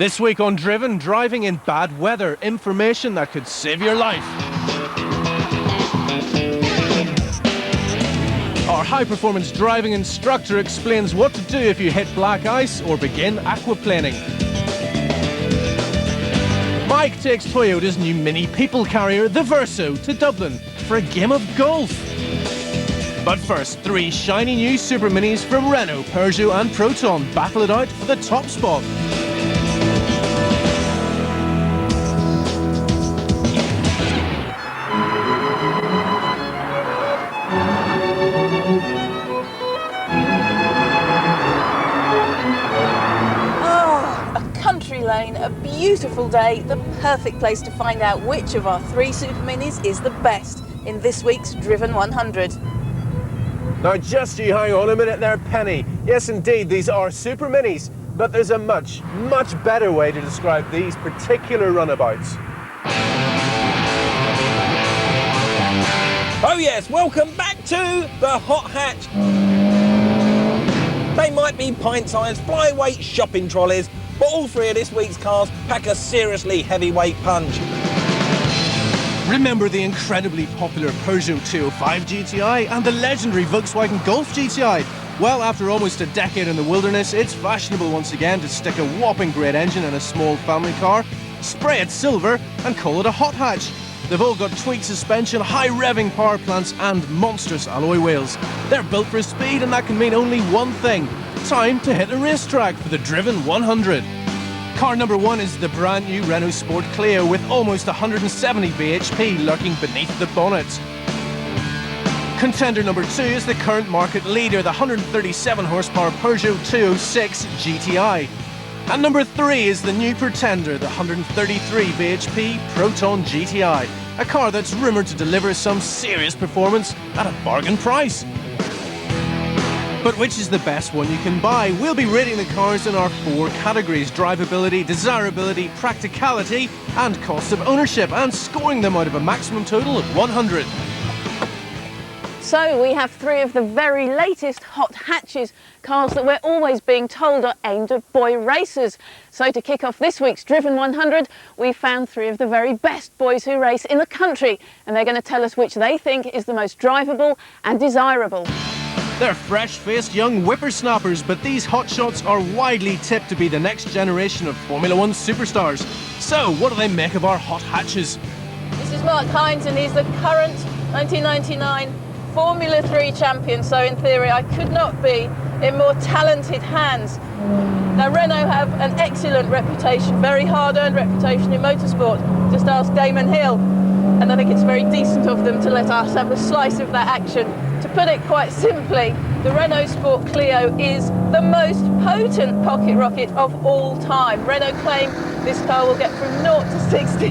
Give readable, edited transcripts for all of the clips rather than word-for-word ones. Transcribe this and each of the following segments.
This week on Driven, driving in bad weather, information that could save your life. Our high-performance driving instructor explains what to do if you hit black ice or begin aquaplaning. Mike takes Toyota's new mini people carrier, the Verso, to Dublin for a game of golf. But first, 3 shiny new super minis from Renault, Peugeot and Proton battle it out for the top spot. Lane, a beautiful day, the perfect place to find out which of our 3 super minis is the best in this week's Driven 100. Now just you hang on a minute there, Penny. Yes indeed, these are super minis, but there's a much better way to describe these particular runabouts. Oh yes, welcome back to the Hot Hatch. They might be pint-sized flyweight shopping trolleys, but all 3 of this week's cars pack a seriously heavyweight punch. Remember the incredibly popular Peugeot 205 GTI and the legendary Volkswagen Golf GTI? Well, after almost a decade in the wilderness, it's fashionable once again to stick a whopping great engine in a small family car, spray it silver and call it a hot hatch. They've all got tweaked suspension, high revving power plants and monstrous alloy wheels. They're built for speed and that can mean only one thing: time to hit a racetrack for the Driven 100. Car number 1 is the brand new Renaultsport Clio with almost 170 bhp lurking beneath the bonnet. Contender number 2 is the current market leader, the 137 horsepower Peugeot 206 GTI. And number 3 is the new pretender, the 133 bhp Proton GTI, a car that's rumoured to deliver some serious performance at a bargain price. But which is the best one you can buy? We'll be rating the cars in our 4 categories: drivability, desirability, practicality and cost of ownership, and scoring them out of a maximum total of 100. So we have 3 of the very latest hot hatches, cars that we're always being told are aimed at boy racers. So to kick off this week's Driven 100, we found 3 of the very best boys who race in the country, and they're going to tell us which they think is the most drivable and desirable. They're fresh-faced young whippersnappers, but these hotshots are widely tipped to be the next generation of Formula 1 superstars. So, what do they make of our hot hatches? This is Mark Hines, and he's the current 1999 Formula 3 champion, so in theory I could not be in more talented hands. Now Renault have an excellent reputation, very hard-earned reputation in motorsport. Just ask Damon Hill. And I think it's very decent of them to let us have a slice of that action. To put it quite simply, the Renaultsport Clio is the most potent pocket rocket of all time. Renault claim this car will get from 0 to 60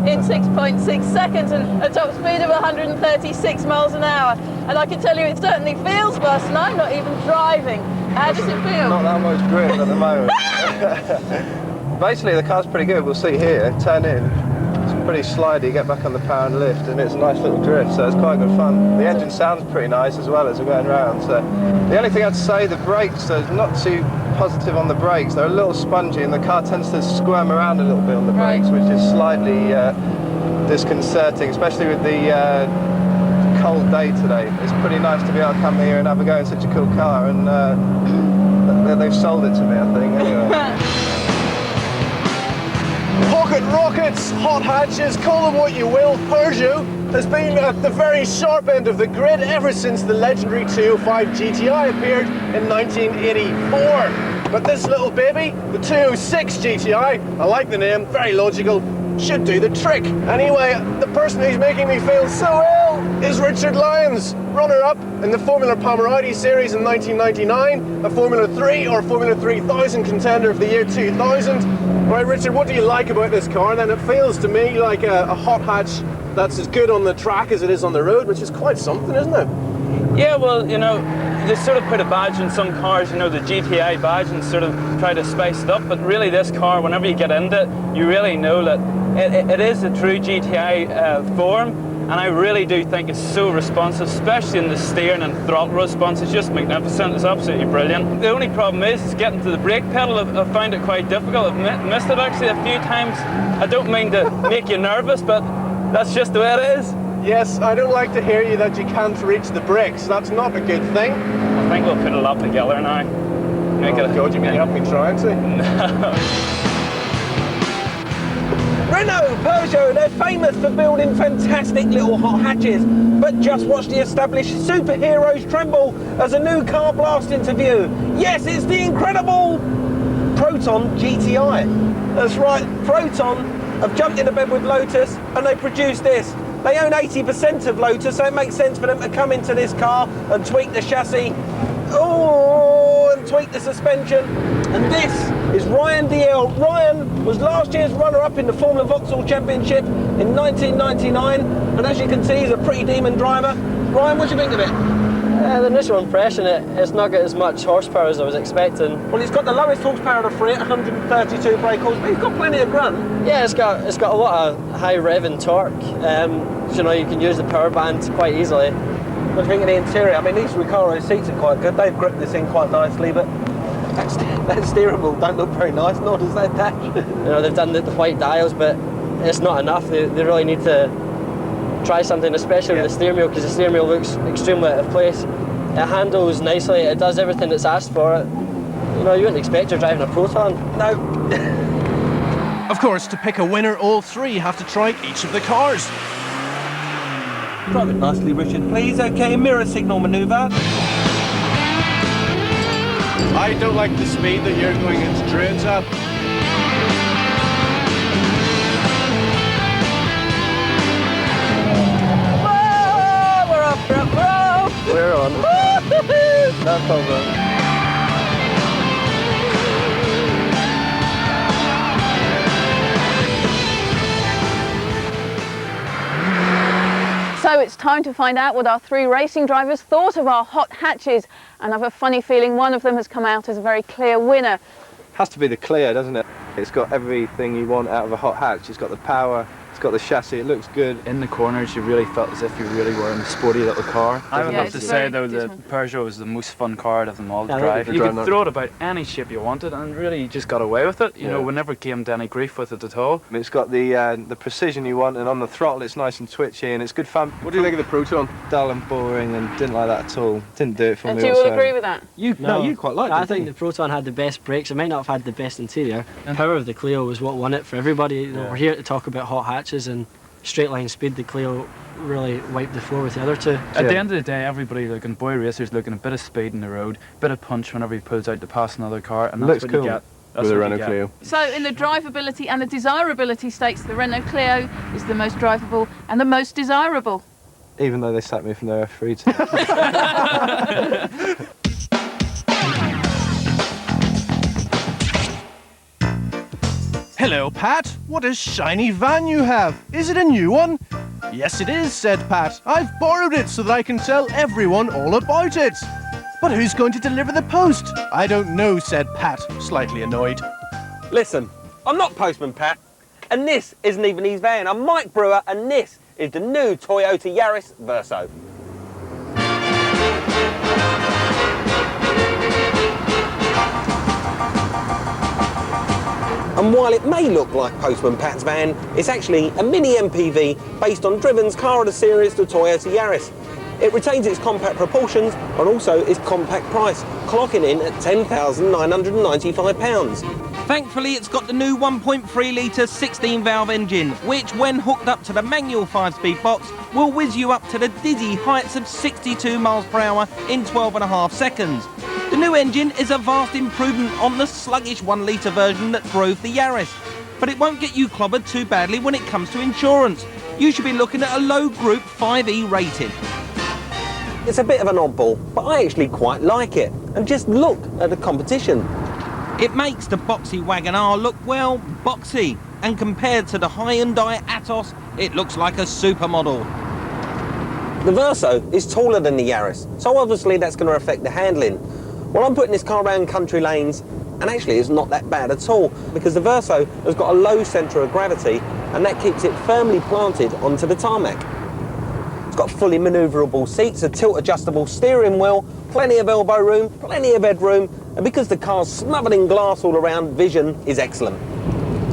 in 6.6 seconds and a top speed of 136 miles an hour. And I can tell you it certainly feels worse, and I'm not even driving. How does it feel? Not that much grip at the moment. Basically the car's pretty good. We'll see here, turn in. Pretty slidey, get back on the power and lift, and it's a nice little drift, so it's quite good fun. The engine sounds pretty nice as well as we're going around. So the only thing I'd say, the brakes, so it's not too positive on the brakes. They're a little spongy and the car tends to squirm around a little bit on the brakes, which is slightly disconcerting, especially with the cold day today. It's pretty nice to be able to come here and have a go in such a cool car, and they've sold it to me, I think, anyway. Pocket rockets, hot hatches, call them what you will. Peugeot has been at the very sharp end of the grid ever since the legendary 205 GTI appeared in 1984. But this little baby, the 206 GTI, I like the name, very logical, should do the trick. Anyway, the person who's making me feel so ill is Richard Lyons, runner-up in the Formula Palmerati series in 1999, a Formula 3 or Formula 3000 contender of the year 2000. Right, Richard, what do you like about this car? Then it feels to me like a hot hatch that's as good on the track as it is on the road, which is quite something, isn't it? Yeah, well, you know, they sort of put a badge in some cars, you know, the GTI badge, and sort of try to spice it up, but really this car, whenever you get into it, you really know that it is a true GTI form, and I really do think it's so responsive, especially in the steering and throttle response. It's just magnificent. It's absolutely brilliant. The only problem is getting to the brake pedal. I've found it quite difficult. I've missed it actually a few times. I don't mean to make you nervous, but that's just the way it is. Yes, I don't like to hear you that you can't reach the brakes. That's not a good thing. I think we'll put it up together now. Make it. God, you mean you haven't been trying to? Renault, Peugeot, they're famous for building fantastic little hot hatches, but just watch the established superheroes tremble as a new car blasts into view. Yes, it's the incredible Proton GTI. That's right, Proton have jumped into bed with Lotus and they produced this. They own 80% of Lotus, so it makes sense for them to come into this car and tweak the chassis, and tweak the suspension. And this is Ryan DL. Ryan was last year's runner-up in the Formula Vauxhall Championship in 1999, and as you can see, he's a pretty demon driver. Ryan, what do you think of it? The initial impression, it's not got as much horsepower as I was expecting. Well, it's got the lowest horsepower of the three at 132 brake horse, but it's got plenty of grunt. Yeah, it's got a lot of high rev and torque. You know, you can use the power band quite easily. What do you think of the interior? I mean, these Recaro seats are quite good. They've gripped this in quite nicely, but that steering wheel don't look very nice, nor does that dash. You know, they've done the white dials, but it's not enough. They really need to try something, especially with the steering wheel, because the steering wheel looks extremely out of place. It handles nicely, it does everything that's asked for it. You know, you wouldn't expect you're driving a Proton. No. Of course, to pick a winner, all three have to try each of the cars. Drive it nicely, Richard, please. Okay, mirror signal manoeuvre. I don't like the speed that you're going into Druids at. Whoa, we're off, we're off. We're on. No problem. So it's time to find out what our three racing drivers thought of our hot hatches, and I've a funny feeling one of them has come out as a very clear winner. Has to be the Clio, doesn't it? It's got everything you want out of a hot hatch. It's got the power, it's got the chassis, it looks good. In the corners, you really felt as if you really were in a sporty little car. I would Yeah, have to it's say, very though, the different. Peugeot was the most fun car out of them all to Yeah, drive. you're You driving could that. throw it about any shape you wanted, and really you just got away with it. You know, we never came to any grief with it at all. I mean, it's got the precision you want, and on the throttle it's nice and twitchy, and it's good fun. What do you think of the Proton? Dull and boring, and didn't like that at all. Didn't do it for And me do you all whatsoever. agree with that? You quite liked it. I think the Proton had the best brakes. It might not have had the best interior. The power of the Clio was what won it for everybody. You know, we're here to talk about hot hatches, and straight line speed, the Clio really wiped the floor with the other two. At the end of the day, everybody looking, boy racers looking a bit of speed in the road, bit of punch whenever he pulls out to pass another car, and that's Looks what cool you get. That's With a what you Renault get. Clio. So in the drivability and the desirability stakes, the Renault Clio is the most drivable and the most desirable. Even though they sacked me from their F3 team. Hello, Pat. What a shiny van you have. Is it a new one? Yes, it is, said Pat. I've borrowed it so that I can tell everyone all about it. But who's going to deliver the post? I don't know, said Pat, slightly annoyed. Listen, I'm not Postman Pat, and this isn't even his van. I'm Mike Brewer, and this is the new Toyota Yaris Verso. And while it may look like Postman Pat's van, it's actually a mini MPV based on Driven's car of the series, the Toyota Yaris. It retains its compact proportions and also its compact price, clocking in at £10,995. Thankfully, it's got the new 1.3 litre 16-valve engine, which, when hooked up to the manual 5-speed box, will whiz you up to the dizzy heights of 62 miles per hour in 12.5 seconds. The new engine is a vast improvement on the sluggish 1-litre version that drove the Yaris, but it won't get you clobbered too badly when it comes to insurance. You should be looking at a low Group 5E rating. It's a bit of an oddball, but I actually quite like it. And just look at the competition. It makes the boxy Wagon R look, well, boxy. And compared to the Hyundai Atos, it looks like a supermodel. The Verso is taller than the Yaris, so obviously that's going to affect the handling. Well, I'm putting this car around country lanes, and actually it's not that bad at all, because the Verso has got a low centre of gravity, and that keeps it firmly planted onto the tarmac. It's got fully manoeuvrable seats, a tilt-adjustable steering wheel, plenty of elbow room, plenty of headroom, and because the car's smothered in glass all around, vision is excellent.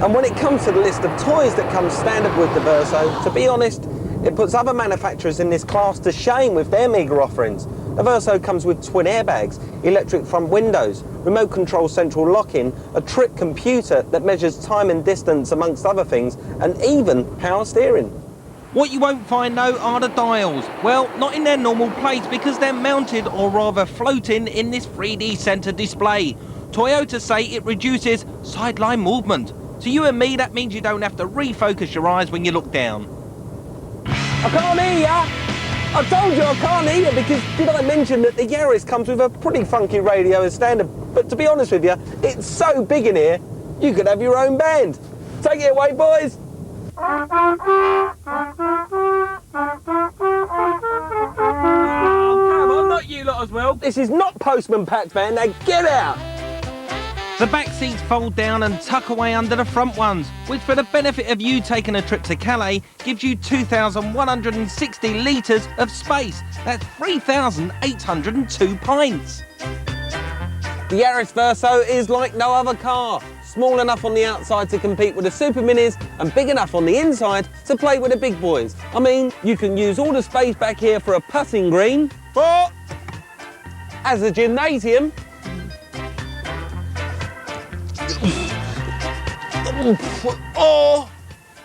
And when it comes to the list of toys that comes standard with the Verso, to be honest, it puts other manufacturers in this class to shame with their meagre offerings. The Verso comes with twin airbags, electric front windows, remote control central locking, a trip computer that measures time and distance amongst other things, and even power steering. What you won't find though are the dials. Well, not in their normal place because they're mounted or rather floating in this 3D centre display. Toyota say it reduces sideline movement. To you and me, that means you don't have to refocus your eyes when you look down. I can't hear ya! I told you I can't hear because did I mention that the Yaris comes with a pretty funky radio as standard? But to be honest with you, it's so big in here, you could have your own band. Take it away, boys! Oh, come on, not you lot as well. This is not Postman Pat's van, now get out! The back seats fold down and tuck away under the front ones, which for the benefit of you taking a trip to Calais, gives you 2,160 litres of space. That's 3,802 pints. The Yaris Verso is like no other car. Small enough on the outside to compete with the Super Minis and big enough on the inside to play with the big boys. I mean, you can use all the space back here for a putting green, as a gymnasium, or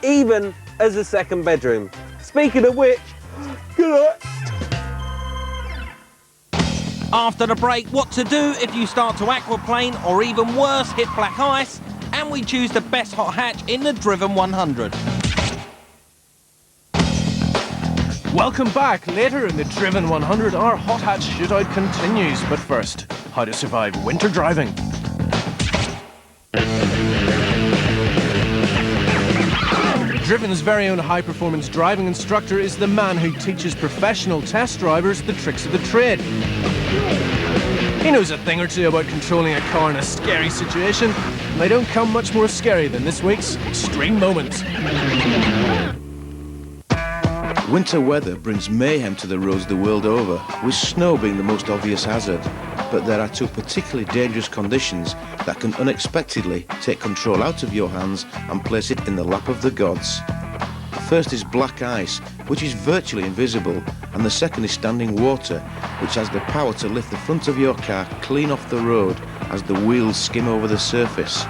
even as a second bedroom. Speaking of which, good night. After the break, what to do if you start to aquaplane or even worse, hit black ice, and we choose the best hot hatch in the Driven 100. Welcome back. Later in the Driven 100, our hot hatch shootout continues. But first, how to survive winter driving. Driven's very own high-performance driving instructor is the man who teaches professional test drivers the tricks of the trade. He knows a thing or two about controlling a car in a scary situation, and they don't come much more scary than this week's Extreme Moment. Winter weather brings mayhem to the roads the world over, with snow being the most obvious hazard. But there are two particularly dangerous conditions that can unexpectedly take control out of your hands and place it in the lap of the gods. The first is black ice, which is virtually invisible, and the second is standing water, which has the power to lift the front of your car clean off the road as the wheels skim over the surface.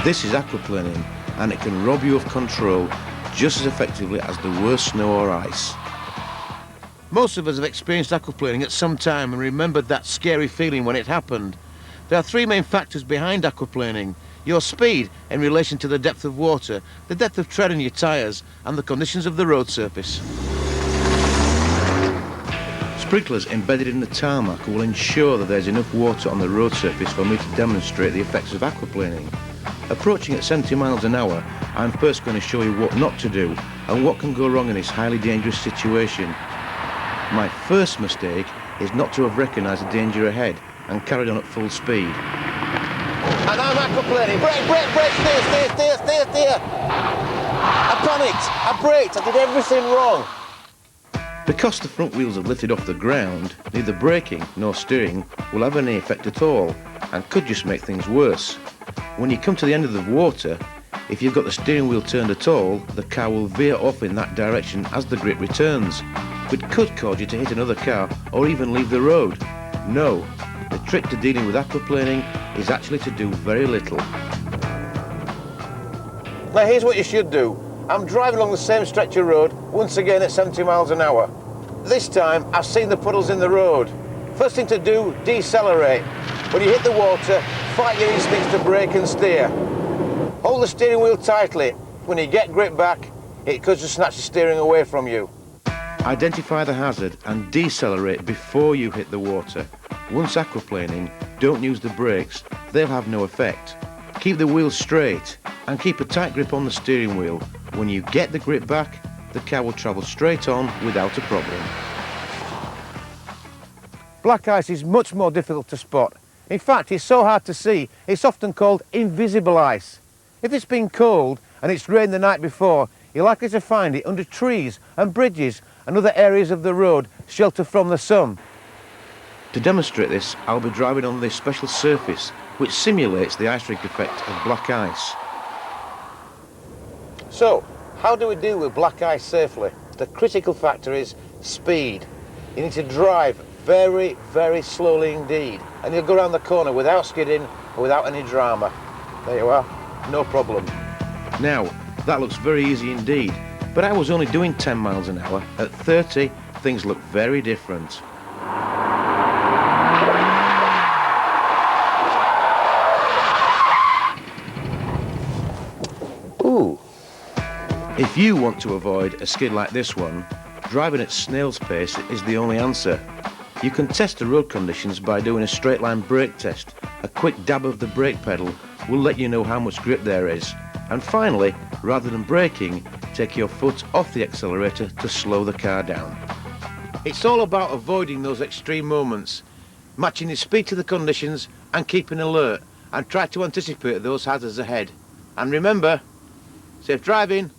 This is aquaplaning, and it can rob you of control just as effectively as the worst snow or ice. Most of us have experienced aquaplaning at some time and remembered that scary feeling when it happened. There are three main factors behind aquaplaning: your speed in relation to the depth of water, the depth of tread in your tyres, and the conditions of the road surface. Sprinklers embedded in the tarmac will ensure that there's enough water on the road surface for me to demonstrate the effects of aquaplaning. Approaching at 70 miles an hour, I'm first going to show you what not to do and what can go wrong in this highly dangerous situation. My first mistake is not to have recognised the danger ahead and carried on at full speed. And I'm aquaplaning. Brake, steer. I panicked, I braked, I did everything wrong. Because the front wheels have lifted off the ground, neither braking nor steering will have any effect at all and could just make things worse. When you come to the end of the water, if you've got the steering wheel turned at all, the car will veer off in that direction as the grip returns, which could cause you to hit another car or even leave the road. No, the trick to dealing with aquaplaning is actually to do very little. Now here's what you should do. I'm driving along the same stretch of road, once again at 70 miles an hour. This time, I've seen the puddles in the road. First thing to do, decelerate. When you hit the water, fight your instincts to brake and steer. Hold the steering wheel tightly. When you get grip back, it could just snatch the steering away from you. Identify the hazard and decelerate before you hit the water. Once aquaplaning, don't use the brakes, they'll have no effect. Keep the wheels straight and keep a tight grip on the steering wheel. When you get the grip back, the car will travel straight on without a problem. Black ice is much more difficult to spot. In fact, it's so hard to see, it's often called invisible ice. If it's been cold and it's rained the night before, you're likely to find it under trees and bridges and other areas of the road shelter from the sun. To demonstrate this, I'll be driving on this special surface which simulates the ice rink effect of black ice. So, how do we deal with black ice safely? The critical factor is speed. You need to drive very, very slowly indeed, and you'll go around the corner without skidding or without any drama. There you are, no problem. Now, that looks very easy indeed, but I was only doing 10 miles an hour. At 30, things look very different. Ooh. If you want to avoid a skid like this one, driving at snail's pace is the only answer. You can test the road conditions by doing a straight line brake test. A quick dab of the brake pedal will let you know how much grip there is. And finally, rather than braking, take your foot off the accelerator to slow the car down. It's all about avoiding those extreme moments, matching your speed to the conditions and keeping alert, and try to anticipate those hazards ahead. And remember, safe driving.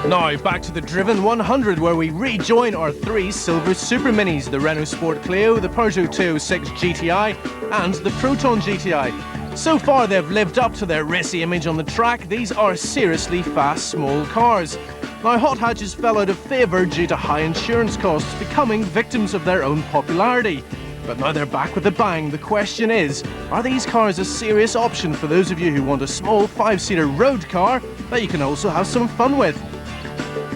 Now back to the Driven 100, where we rejoin our three silver super minis, the Renaultsport Clio, the Peugeot 206 GTI and the Proton GTI. So far they've lived up to their racy image on the track. These are seriously fast small cars. Now hot hatches fell out of favour due to high insurance costs, becoming victims of their own popularity. But now they're back with a bang. The question is, are these cars a serious option for those of you who want a small 5-seater road car that you can also have some fun with?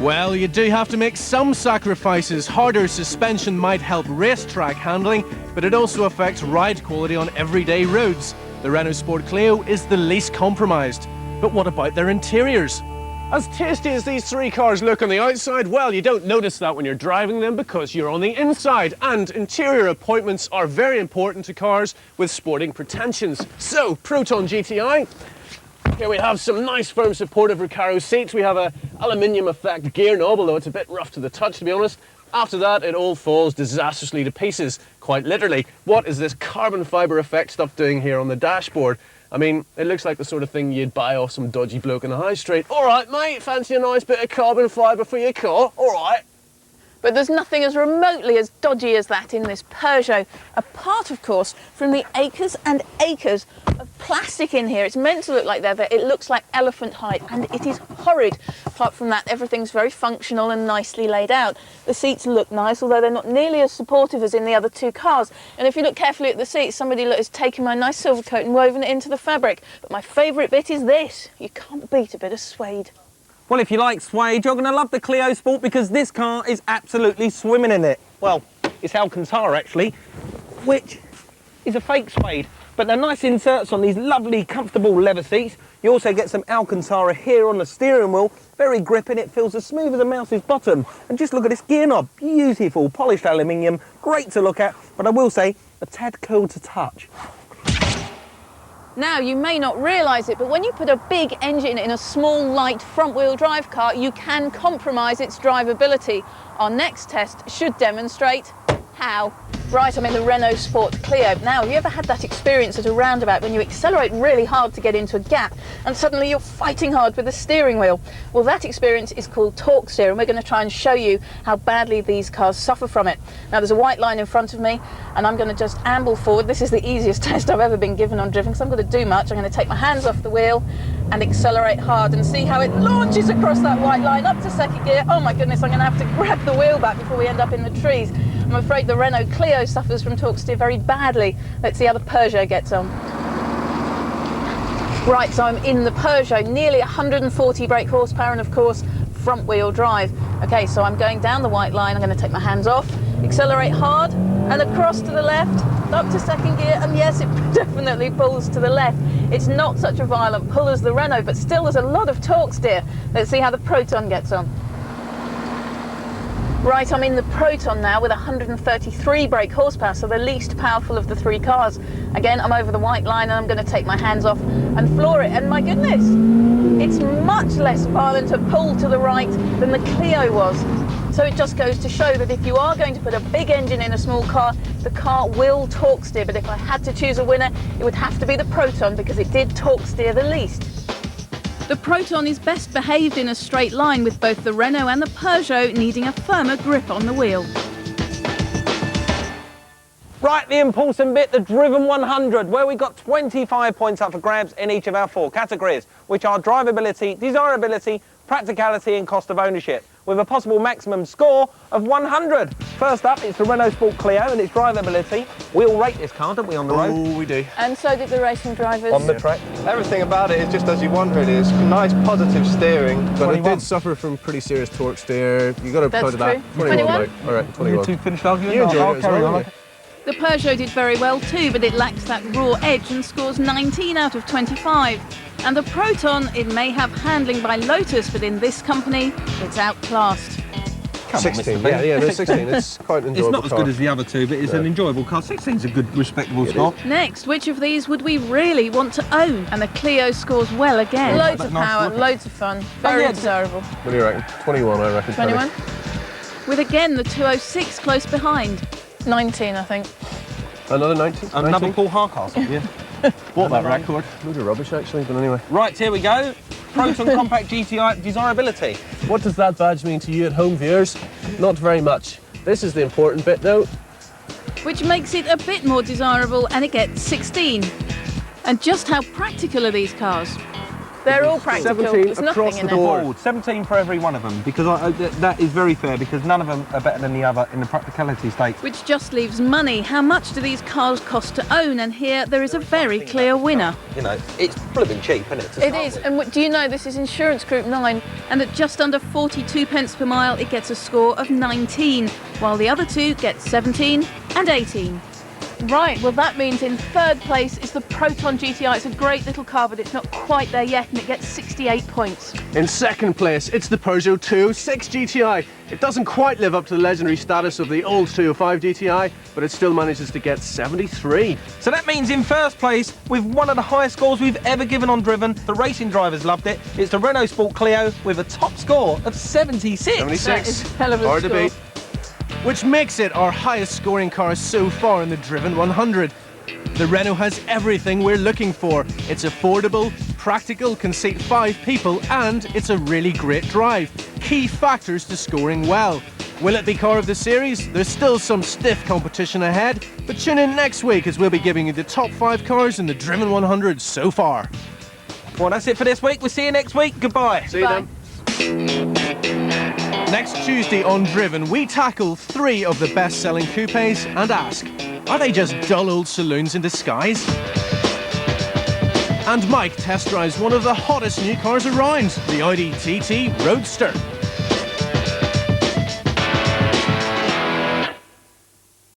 Well, you do have to make some sacrifices. Harder suspension might help racetrack handling, but it also affects ride quality on everyday roads. The Renaultsport Clio is the least compromised. But what about their interiors? As tasty as these three cars look on the outside, well, you don't notice that when you're driving them because you're on the inside, and interior appointments are very important to cars with sporting pretensions. So, Proton GTI. Here we have some nice firm supportive Recaro seats. We have a aluminium effect gear knob, although it's a bit rough to the touch, to be honest. After that, it all falls disastrously to pieces, quite literally. What is this carbon fibre effect stuff doing here on the dashboard? I mean, it looks like the sort of thing you'd buy off some dodgy bloke in the high street. All right, mate, fancy a nice bit of carbon fibre for your car? All right. But there's nothing as remotely as dodgy as that in this Peugeot, apart of course from the acres and acres of plastic in here. It's meant to look like leather, it looks like elephant hide, and it is horrid. Apart from that, everything's very functional and nicely laid out. The seats look nice, although they're not nearly as supportive as in the other two cars. And if you look carefully at the seats, somebody has taken my nice silver coat and woven it into the fabric. But my favourite bit is this. You can't beat a bit of suede. Well, if you like suede, you're going to love the Clio Sport because this car is absolutely swimming in it. Well, it's Alcantara actually, which is a fake suede. But they're nice inserts on these lovely, comfortable leather seats. You also get some Alcantara here on the steering wheel. Very gripping, it feels as smooth as a mouse's bottom. And just look at this gear knob, beautiful, polished aluminium, great to look at, but I will say, a tad cool to touch. Now, you may not realise it, but when you put a big engine in a small, light, front-wheel drive car, you can compromise its drivability. Our next test should demonstrate how. Right, I'm in the Renaultsport Clio. Now, have you ever had that experience at a roundabout when you accelerate really hard to get into a gap and suddenly you're fighting hard with the steering wheel? Well, that experience is called torque steer, and we're going to try and show you how badly these cars suffer from it. Now, there's a white line in front of me, and I'm going to just amble forward. This is the easiest test I've ever been given on driven, because I'm going to do much. I'm going to take my hands off the wheel and accelerate hard and see how it launches across that white line up to second gear. Oh my goodness, I'm going to have to grab the wheel back before we end up in the trees. I'm afraid the Renault Clio suffers from torque steer very badly. Let's see how the Peugeot gets on. Right, so I'm in the Peugeot, nearly 140 brake horsepower and of course front wheel drive. Okay, so I'm going down the white line, I'm going to take my hands off, accelerate hard and across to the left, up to second gear, and yes, it definitely pulls to the left. It's not such a violent pull as the Renault, but still there's a lot of torque steer. Let's see how the Proton gets on. Right, I'm in the Proton now with 133 brake horsepower, so the least powerful of the three cars. Again, I'm over the white line and I'm going to take my hands off and floor it, and my goodness, it's much less violent a pull to the right than the Clio was. So it just goes to show that if you are going to put a big engine in a small car, the car will torque steer. But if I had to choose a winner, it would have to be the Proton because it did torque steer the least. The Proton is best behaved in a straight line, with both the Renault and the Peugeot needing a firmer grip on the wheel. Right, the important bit, the Driven 100, where we got 25 points up for grabs in each of our 4 categories, which are drivability, desirability, practicality and cost of ownership, with a possible maximum score of 100. First up, it's the Renaultsport Clio and its drivability. We all rate this car, don't we, on the road? Oh, we do. And so did the racing drivers. On the track. Everything about it is just as you want, really. It's nice, positive steering. But it did suffer from pretty serious torque steer. You got to That's put it back. true. 21? Mate. All right, 21. You two finished arguing? You enjoyed I'll it as carry well, on. didn't The Peugeot did very well too, but it lacks that raw edge and scores 19 out of 25. And the Proton, it may have handling by Lotus, but in this company, it's outclassed. 16, no, 16. It's quite an It's enjoyable not as car. good as the other two, but it's an enjoyable car. 16's a good, respectable score. Next, which of these would we really want to own? And the Clio scores well again. Loads of power, loads of fun, very desirable. What do you reckon? 21, I reckon. 21? With again the 206 close behind. 19, I think. Another 19? Another Paul Hardcastle. Yeah. What that record? Loads of rubbish, actually, but anyway. Right, here we go. Proton Compact GTI desirability. What does that badge mean to you at home, viewers? Not very much. This is the important bit, though. Which makes it a bit more desirable, and it gets 16. And just how practical are these cars? They're all practical. 17 There's nothing across in the it. board. 17 for every one of them, because that is very fair, because none of them are better than the other in the practicality stakes. Which just leaves money. How much do these cars cost to own? And here there is a very clear winner. You know, it's blooming cheap, isn't it? It is, and do you know this is Insurance Group 9? And at just under 42 pence per mile, it gets a score of 19, while the other two get 17 and 18. Right, well that means in third place is the Proton GTI. It's a great little car, but it's not quite there yet, and it gets 68 points. In second place, it's the Peugeot 206 GTI. It doesn't quite live up to the legendary status of the old 205 GTI, but it still manages to get 73. So that means in first place, with one of the highest scores we've ever given on Driven, the racing drivers loved it, it's the Renaultsport Clio with a top score of 76. 76. That is a hell of a Hard to score. beat. Which makes it our highest scoring car so far in the Driven 100. The Renault has everything we're looking for. It's affordable, practical, can seat 5 people, and it's a really great drive. Key factors to scoring well. Will it be car of the series? There's still some stiff competition ahead, but tune in next week as we'll be giving you the top 5 cars in the Driven 100 so far. Well, that's it for this week. We'll see you next week. Goodbye. See you then. Next Tuesday on Driven, we tackle 3 of the best-selling coupes and ask, are they just dull old saloons in disguise? And Mike test drives one of the hottest new cars around, the Audi TT Roadster.